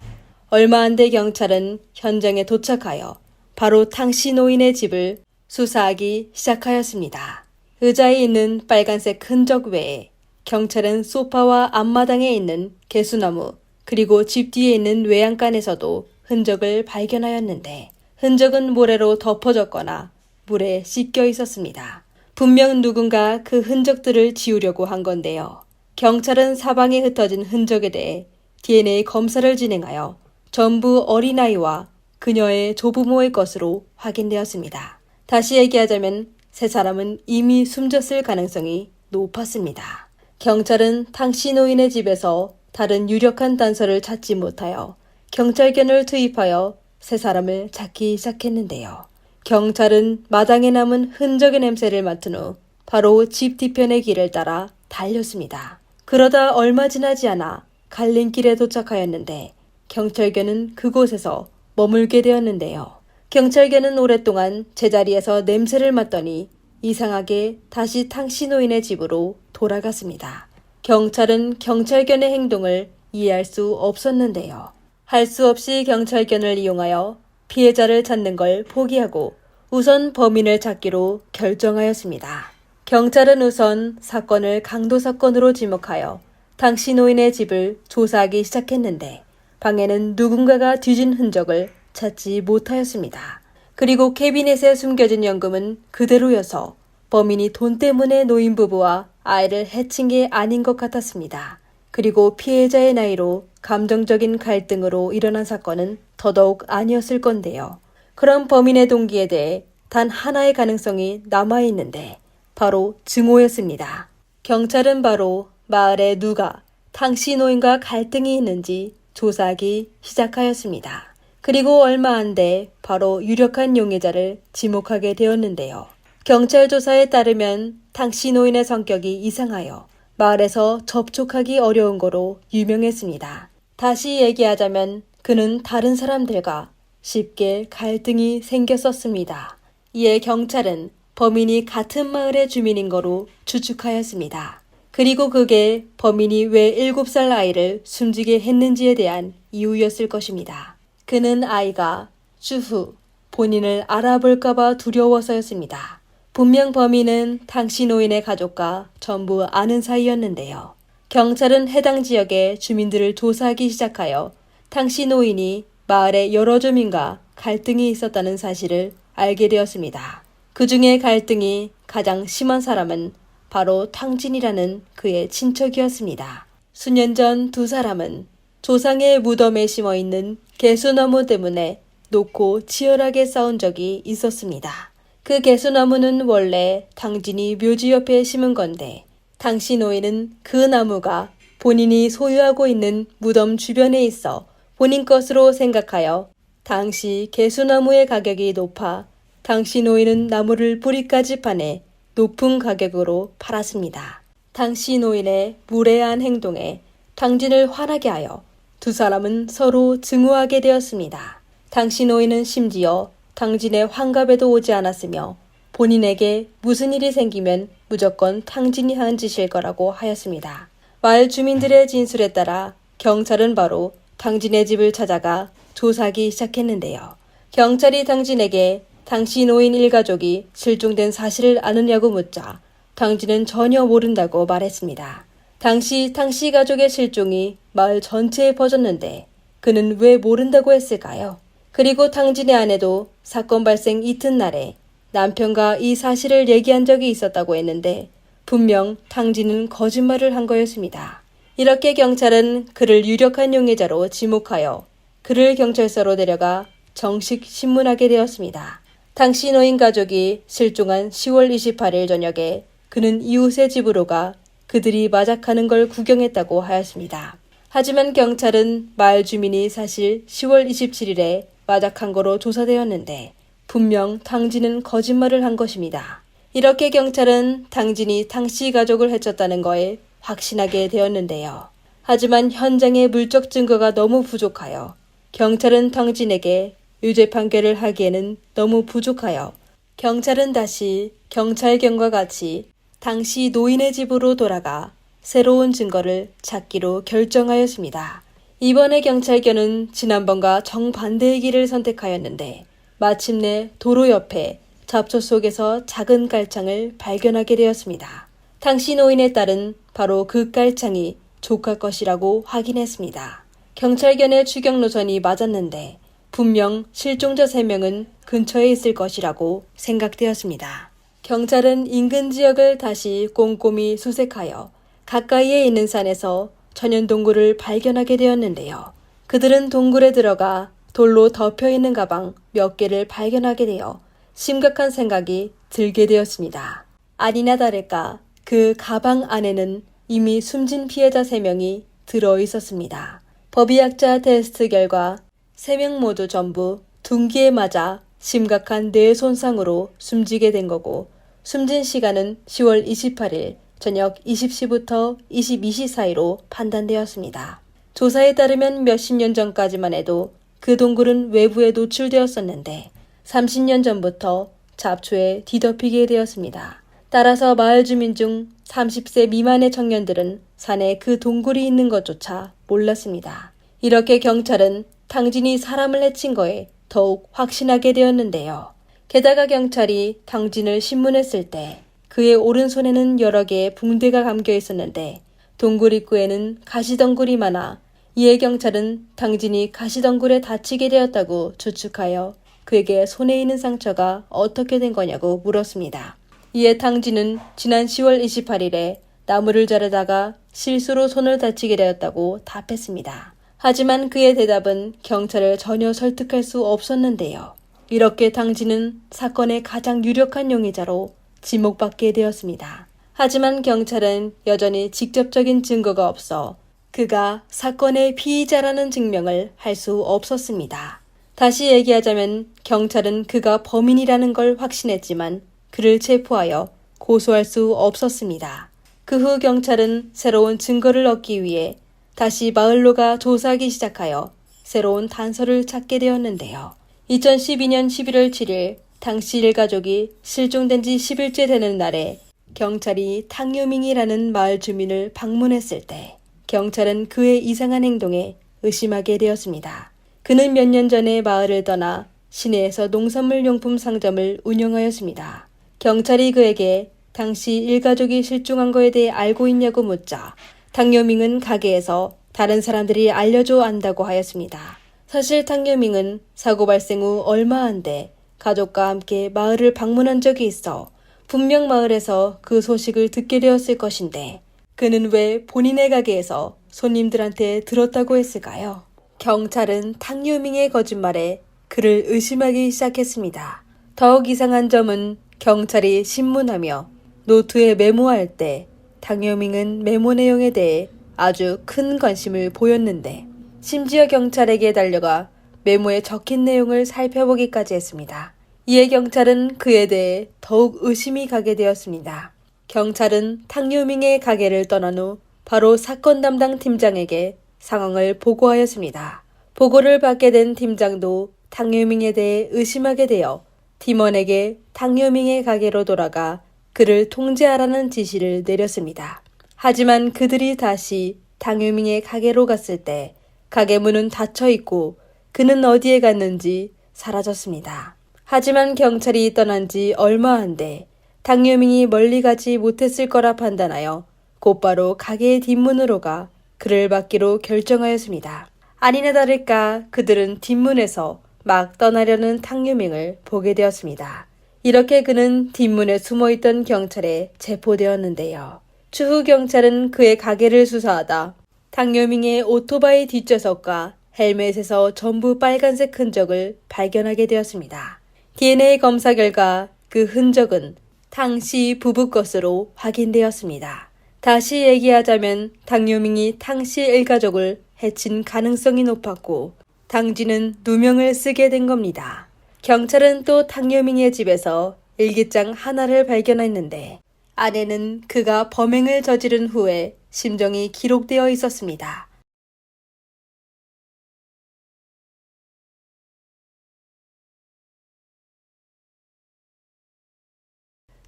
얼마 안 돼 경찰은 현장에 도착하여 바로 탕씨 노인의 집을 수사하기 시작하였습니다. 의자에 있는 빨간색 흔적 외에 경찰은 소파와 앞마당에 있는 개수나무 그리고 집 뒤에 있는 외양간에서도 흔적을 발견하였는데 흔적은 모래로 덮어졌거나 물에 씻겨 있었습니다. 분명 누군가 그 흔적들을 지우려고 한 건데요. 경찰은 사방에 흩어진 흔적에 대해 DNA 검사를 진행하여 전부 어린아이와 그녀의 조부모의 것으로 확인되었습니다. 다시 얘기하자면 세 사람은 이미 숨졌을 가능성이 높았습니다. 경찰은 탕씨 노인의 집에서 다른 유력한 단서를 찾지 못하여 경찰견을 투입하여 세 사람을 찾기 시작했는데요. 경찰은 마당에 남은 흔적의 냄새를 맡은 후 바로 집 뒤편의 길을 따라 달렸습니다. 그러다 얼마 지나지 않아 갈림길에 도착하였는데 경찰견은 그곳에서 머물게 되었는데요. 경찰견은 오랫동안 제자리에서 냄새를 맡더니 이상하게 다시 탕씨 노인의 집으로 돌아갔습니다. 경찰은 경찰견의 행동을 이해할 수 없었는데요. 할 수 없이 경찰견을 이용하여 피해자를 찾는 걸 포기하고 우선 범인을 찾기로 결정하였습니다. 경찰은 우선 사건을 강도 사건으로 지목하여 탕씨 노인의 집을 조사하기 시작했는데 방에는 누군가가 뒤진 흔적을 찾지 못하였습니다. 그리고 캐비넷에 숨겨진 연금은 그대로여서 범인이 돈 때문에 노인 부부와 아이를 해친 게 아닌 것 같았습니다. 그리고 피해자의 나이로 감정적인 갈등으로 일어난 사건은 더더욱 아니었을 건데요. 그럼 범인의 동기에 대해 단 하나의 가능성이 남아있는데 바로 증오였습니다. 경찰은 바로 마을에 누가 탕씨 노인과 갈등이 있는지 조사하기 시작하였습니다. 그리고 얼마 안 돼 바로 유력한 용의자를 지목하게 되었는데요. 경찰 조사에 따르면 탕씨 노인의 성격이 이상하여 마을에서 접촉하기 어려운 거로 유명했습니다. 다시 얘기하자면 그는 다른 사람들과 쉽게 갈등이 생겼었습니다. 이에 경찰은 범인이 같은 마을의 주민인 거로 추측하였습니다. 그리고 그게 범인이 왜 7살 아이를 숨지게 했는지에 대한 이유였을 것입니다. 그는 아이가 추후 본인을 알아볼까봐 두려워서였습니다. 분명 범인은 탕씨 노인의 가족과 전부 아는 사이였는데요. 경찰은 해당 지역의 주민들을 조사하기 시작하여 탕씨 노인이 마을의 여러 주민과 갈등이 있었다는 사실을 알게 되었습니다. 그 중에 갈등이 가장 심한 사람은 바로 탕진이라는 그의 친척이었습니다. 수년 전 두 사람은 조상의 무덤에 심어있는 개수나무 때문에 놓고 치열하게 싸운 적이 있었습니다. 그 개수나무는 원래 탕진이 묘지 옆에 심은 건데 탕씨 노인은 그 나무가 본인이 소유하고 있는 무덤 주변에 있어 본인 것으로 생각하여 당시 개수나무의 가격이 높아 탕씨 노인은 나무를 뿌리까지 파내 높은 가격으로 팔았습니다. 탕씨 노인의 무례한 행동에 탕진을 화나게 하여 두 사람은 서로 증오하게 되었습니다. 탕씨 노인은 심지어 탕진의 환갑에도 오지 않았으며 본인에게 무슨 일이 생기면 무조건 탕진이 한 짓일 거라고 하였습니다. 마을 주민들의 진술에 따라 경찰은 바로 탕진의 집을 찾아가 조사하기 시작했는데요. 경찰이 탕진에게 탕씨 노인 일가족이 실종된 사실을 아느냐고 묻자 탕진은 전혀 모른다고 말했습니다. 당시 탕씨 가족의 실종이 마을 전체에 퍼졌는데 그는 왜 모른다고 했을까요? 그리고 탕진의 아내도 사건 발생 이튿날에 남편과 이 사실을 얘기한 적이 있었다고 했는데 분명 탕진은 거짓말을 한 거였습니다. 이렇게 경찰은 그를 유력한 용의자로 지목하여 그를 경찰서로 데려가 정식 신문하게 되었습니다. 당시 노인 가족이 실종한 10월 28일 저녁에 그는 이웃의 집으로 가 그들이 마작하는 걸 구경했다고 하였습니다. 하지만 경찰은 마을 주민이 사실 10월 27일에 마작한 거로 조사되었는데 분명 당진은 거짓말을 한 것입니다. 이렇게 경찰은 당진이 당씨 가족을 해쳤다는 거에 확신하게 되었는데요. 하지만 현장의 물적 증거가 너무 부족하여 경찰은 당진에게 유죄 판결을 하기에는 너무 부족하여 경찰은 다시 경찰견과 같이 당시 노인의 집으로 돌아가 새로운 증거를 찾기로 결정하였습니다. 이번에 경찰견은 지난번과 정반대의 길을 선택하였는데 마침내 도로 옆에 잡초 속에서 작은 깔창을 발견하게 되었습니다. 당시 노인의 딸은 바로 그 깔창이 조카 것이라고 확인했습니다. 경찰견의 추격 노선이 맞았는데 분명 실종자 3명은 근처에 있을 것이라고 생각되었습니다. 경찰은 인근 지역을 다시 꼼꼼히 수색하여 가까이에 있는 산에서 천연 동굴을 발견하게 되었는데요. 그들은 동굴에 들어가 돌로 덮여있는 가방 몇 개를 발견하게 되어 심각한 생각이 들게 되었습니다. 아니나 다를까 그 가방 안에는 이미 숨진 피해자 3명이 들어있었습니다. 법의학자 테스트 결과 3명 모두 전부 둔기에 맞아 심각한 뇌 손상으로 숨지게 된 거고 숨진 시간은 10월 28일 저녁 20시부터 22시 사이로 판단되었습니다. 조사에 따르면 몇십 년 전까지만 해도 그 동굴은 외부에 노출되었었는데 30년 전부터 잡초에 뒤덮이게 되었습니다. 따라서 마을 주민 중 30세 미만의 청년들은 산에 그 동굴이 있는 것조차 몰랐습니다. 이렇게 경찰은 당진이 사람을 해친 거에 더욱 확신하게 되었는데요. 게다가 경찰이 당진을 신문했을 때 그의 오른손에는 여러 개의 붕대가 감겨 있었는데 동굴 입구에는 가시덩굴이 많아 이에 경찰은 당진이 가시덩굴에 다치게 되었다고 추측하여 그에게 손에 있는 상처가 어떻게 된 거냐고 물었습니다. 이에 당진은 지난 10월 28일에 나무를 자르다가 실수로 손을 다치게 되었다고 답했습니다. 하지만 그의 대답은 경찰을 전혀 설득할 수 없었는데요. 이렇게 당진은 사건의 가장 유력한 용의자로 지목받게 되었습니다. 하지만 경찰은 여전히 직접적인 증거가 없어 그가 사건의 피의자라는 증명을 할 수 없었습니다. 다시 얘기하자면 경찰은 그가 범인이라는 걸 확신했지만 그를 체포하여 고소할 수 없었습니다. 그 후 경찰은 새로운 증거를 얻기 위해 다시 마을로 가 조사하기 시작하여 새로운 단서를 찾게 되었는데요. 2012년 11월 7일 당시 일가족이 실종된 지 10일째 되는 날에 경찰이 탕요밍이라는 마을 주민을 방문했을 때 경찰은 그의 이상한 행동에 의심하게 되었습니다. 그는 몇 년 전에 마을을 떠나 시내에서 농산물 용품 상점을 운영하였습니다. 경찰이 그에게 당시 일가족이 실종한 거에 대해 알고 있냐고 묻자 탕요밍은 가게에서 다른 사람들이 알려줘 안다고 하였습니다. 사실 탕요밍은 사고 발생 후 얼마 안 돼 가족과 함께 마을을 방문한 적이 있어 분명 마을에서 그 소식을 듣게 되었을 것인데 그는 왜 본인의 가게에서 손님들한테 들었다고 했을까요? 경찰은 탕요밍의 거짓말에 그를 의심하기 시작했습니다. 더욱 이상한 점은 경찰이 신문하며 노트에 메모할 때 탕요밍은 메모 내용에 대해 아주 큰 관심을 보였는데 심지어 경찰에게 달려가 메모에 적힌 내용을 살펴보기까지 했습니다. 이에 경찰은 그에 대해 더욱 의심이 가게 되었습니다. 경찰은 탕요밍의 가게를 떠난 후 바로 사건 담당 팀장에게 상황을 보고하였습니다. 보고를 받게 된 팀장도 탕요밍에 대해 의심하게 되어 팀원에게 탕요밍의 가게로 돌아가 그를 통제하라는 지시를 내렸습니다. 하지만 그들이 다시 탕요밍의 가게로 갔을 때 가게 문은 닫혀 있고 그는 어디에 갔는지 사라졌습니다. 하지만 경찰이 떠난 지 얼마 안 돼 탕요밍이 멀리 가지 못했을 거라 판단하여 곧바로 가게의 뒷문으로 가 그를 받기로 결정하였습니다. 아니나 다를까 그들은 뒷문에서 막 떠나려는 탕요밍을 보게 되었습니다. 이렇게 그는 뒷문에 숨어있던 경찰에 체포되었는데요. 추후 경찰은 그의 가게를 수사하다 당요밍의 오토바이 뒷좌석과 헬멧에서 전부 빨간색 흔적을 발견하게 되었습니다. DNA 검사 결과 그 흔적은 탕씨 부부 것으로 확인되었습니다. 다시 얘기하자면 당요밍이 탕씨 일가족을 해친 가능성이 높았고 당쥐는 누명을 쓰게 된 겁니다. 경찰은 또 당요밍의 집에서 일기장 하나를 발견했는데 안에는 그가 범행을 저지른 후에 심정이 기록되어 있었습니다.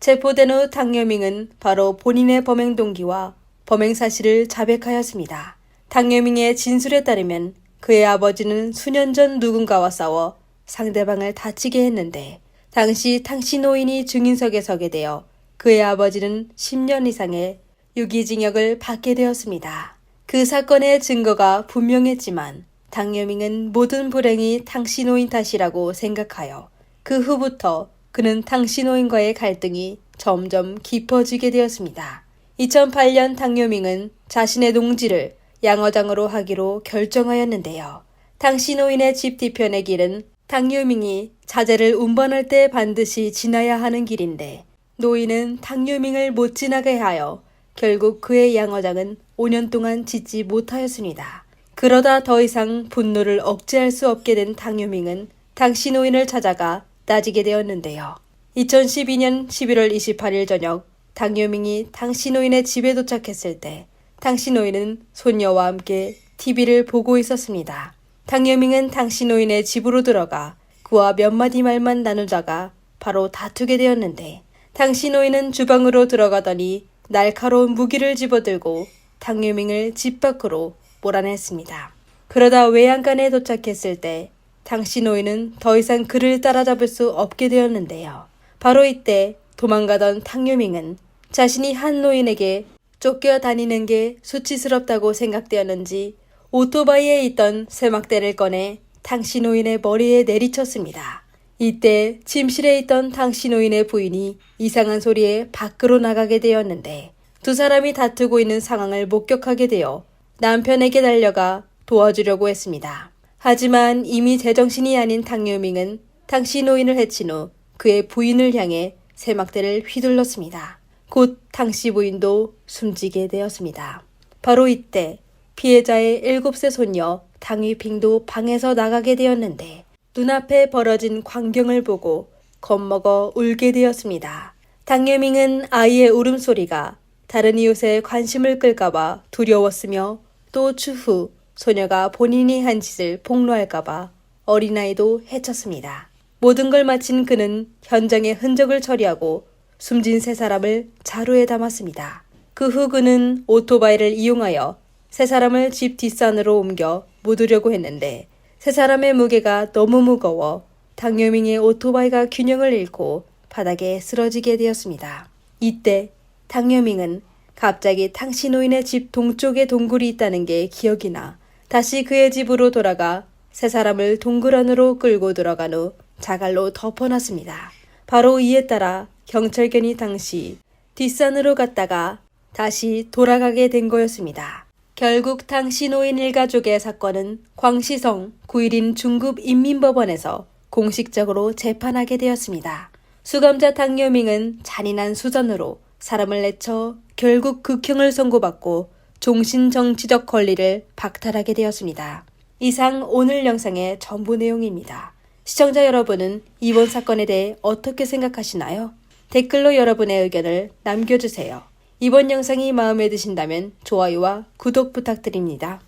체포된 후 당요밍은 바로 본인의 범행 동기와 범행 사실을 자백하였습니다. 당요밍의 진술에 따르면 그의 아버지는 수년 전 누군가와 싸워 상대방을 다치게 했는데 당시 탕씨 노인이 증인석에 서게 되어 그의 아버지는 10년 이상의 유기징역을 받게 되었습니다. 그 사건의 증거가 분명했지만 당요밍은 모든 불행이 탕씨 노인 탓이라고 생각하여 그 후부터 그는 탕씨 노인과의 갈등이 점점 깊어지게 되었습니다. 2008년 당요밍은 자신의 농지를 양어장으로 하기로 결정하였는데요. 탕씨 노인의 집 뒤편의 길은 당요밍이 자재를 운반할 때 반드시 지나야 하는 길인데 노인은 당요밍을 못 지나게 하여 결국 그의 양어장은 5년 동안 짓지 못하였습니다. 그러다 더 이상 분노를 억제할 수 없게 된 당요밍은 당씨 노인을 찾아가 따지게 되었는데요. 2012년 11월 28일 저녁 당요밍이 당씨 노인의 집에 도착했을 때 당씨 노인은 손녀와 함께 TV를 보고 있었습니다. 당요밍은 당씨 노인의 집으로 들어가 그와 몇 마디 말만 나누다가 바로 다투게 되었는데 당씨 노인은 주방으로 들어가더니 날카로운 무기를 집어들고 당요밍을 집 밖으로 몰아냈습니다. 그러다 외양간에 도착했을 때 당씨 노인은 더 이상 그를 따라잡을 수 없게 되었는데요. 바로 이때 도망가던 당요밍은 자신이 한 노인에게 쫓겨다니는 게 수치스럽다고 생각되었는지 오토바이에 있던 세막대를 꺼내 당씨 노인의 머리에 내리쳤습니다. 이때 침실에 있던 당씨 노인의 부인이 이상한 소리에 밖으로 나가게 되었는데 두 사람이 다투고 있는 상황을 목격하게 되어 남편에게 달려가 도와주려고 했습니다. 하지만 이미 제정신이 아닌 당요밍은 당씨 노인을 해친 후 그의 부인을 향해 세막대를 휘둘렀습니다. 곧 당씨 부인도 숨지게 되었습니다. 바로 이때 피해자의 7세 손녀 당위핑도 방에서 나가게 되었는데 눈앞에 벌어진 광경을 보고 겁먹어 울게 되었습니다. 당요밍은 아이의 울음소리가 다른 이웃의 관심을 끌까봐 두려웠으며 또 추후 소녀가 본인이 한 짓을 폭로할까봐 어린아이도 해쳤습니다. 모든 걸 마친 그는 현장의 흔적을 처리하고 숨진 세 사람을 자루에 담았습니다. 그 후 그는 오토바이를 이용하여 세 사람을 집 뒷산으로 옮겨 묻으려고 했는데 세 사람의 무게가 너무 무거워 당요밍의 오토바이가 균형을 잃고 바닥에 쓰러지게 되었습니다. 이때 당요밍은 갑자기 탕씨 노인의 집 동쪽에 동굴이 있다는 게 기억이 나 다시 그의 집으로 돌아가 세 사람을 동굴 안으로 끌고 들어간 후 자갈로 덮어놨습니다. 바로 이에 따라 경찰견이 당시 뒷산으로 갔다가 다시 돌아가게 된 거였습니다. 결국 당시 노인 일가족의 사건은 광시성 9.1인 중급인민법원에서 공식적으로 재판하게 되었습니다. 수감자 당요밍은 잔인한 수단으로 사람을 내쳐 결국 극형을 선고받고 종신정치적 권리를 박탈하게 되었습니다. 이상 오늘 영상의 전부 내용입니다. 시청자 여러분은 이번 사건에 대해 어떻게 생각하시나요? 댓글로 여러분의 의견을 남겨주세요. 이번 영상이 마음에 드신다면 좋아요와 구독 부탁드립니다.